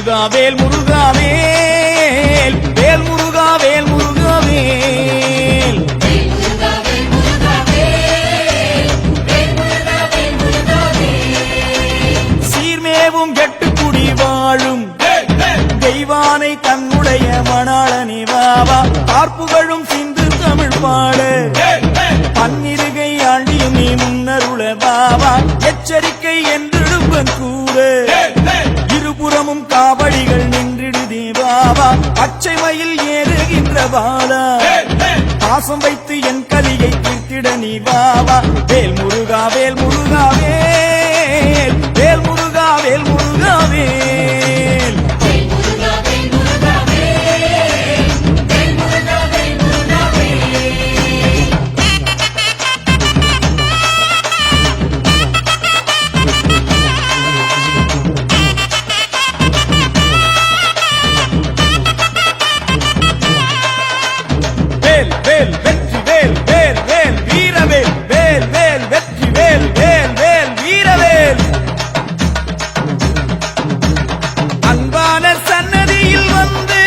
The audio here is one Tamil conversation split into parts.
முருகா வேல் முருகா வேல் வேல் முருகா வேல் முருகா வேல் சீர்மேவும் கெட்டுக்குடி வாழும் தெய்வானை தன்னுடைய மணாளனே வாவா பார்ப்புகளும் சிந்து தமிழ் பாடு பன்னிருகை ஆண்டியும் நீ முன்னருள பாவா எச்சரிக்கை என்றிடுவன் கூட இருபுறமும் காவடிகள் நின்றிடுதே பாவா பச்சை மயில் ஏறுகின்ற பாலா பாசம் வைத்து என் கலியை தீர்த்திட நீ பாவா வேல் முருகா வேல் முருகா வேல் வேல் முருகா வேல் முருகா வேல் வேல் வேல் வெற்றி வேல் வேல் வேல் வீரவேல் வேல் வேல் வெற்றி வேல் வேல் வேல் வீரவேல் அன்பான சன்னதியில் வந்து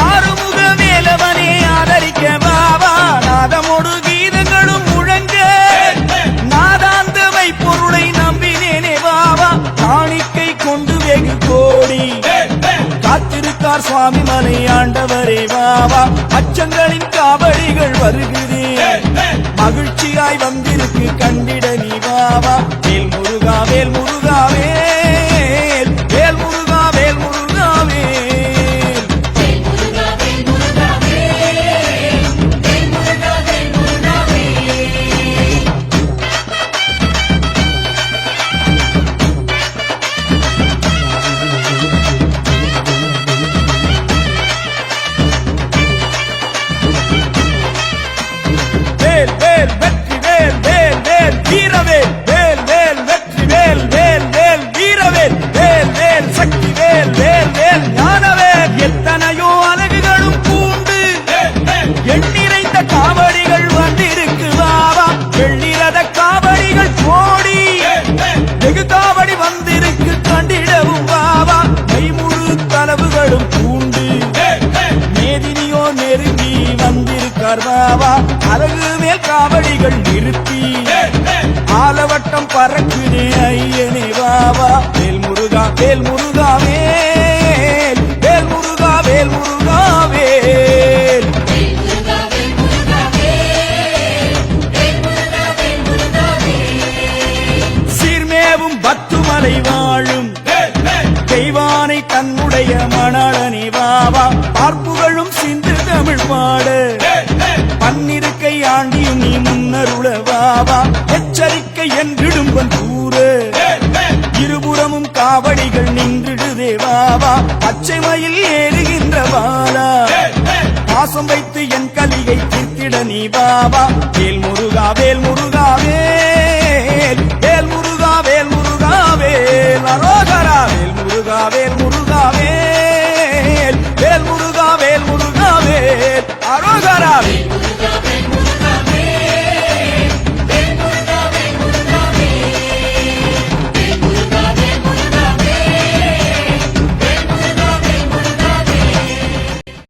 ஆறுமுக வேலவனே ஆதரிக்க பாவா நாதமோடு கீதங்களும் முழங்க நாதாந்தமை பொருளை நம்பினேனே பாவா காணிக்கை கொண்டு வெகு கோடி காத்திருக்கார் சுவாமி மலை ஆண்டவரே வாவா அச்சங்களின் காவடிகள் வருகிறே மகிழ்ச்சியாய் வந்திருக்கு கண்டிட நீ வாவா வேல் முருகா வேல் முருகா வேல் வேல் முருகா வேல் முருகா வேல் வேல் வேல் வெற்றி வேல் வேல் வேல் வீரவேல் வேல் வேல் வெற்றி வேல் வேல் வேல் வீரவேல் வேல் வேல் சக்தி வேல் வேல் வேல் ஞானவேல் எத்தனையோ அழகுகளும் பூண்டு எண்ணிறைந்த காவடிகள் வந்திருக்கு வாவா வெள்ளிரத காவடிகள் கோடி வெகு காவடி வந்திருக்கு கண்டிடவும் வாவா கைமுழு தளவுகளும் பூண்டு மேதினியோ நெருங்கி வந்திருக்கார் வாவா அழகு மேல் காவடிகள் நிறுத்தி ஆலவட்டம் பறக்குதே ஐயனே வாவா வேல் முருகா வேல் முருகா வேல் வேல் முருகா வேல் முருகா வேல் சீர்மேவும் பத்துமலை வாழும் தெய்வானை தன்னுடைய மணாளனே வாவா பார்ப்புகளும் சிந்து தமிழ் பாடு பன்னிருக்கை ஆண்டியும் நீ முன்னருள வாவா எச்சரிக்கை என்றிடும்பன் கூறு இருபுறமும் காவடிகள் நின்றிடுதே வாவா பச்சை மயில் ஏறுகின்ற பாலா பாசம் வைத்து என் கலியை தீர்த்திட நீ வாவா வேல் முருகா வேல் முருகா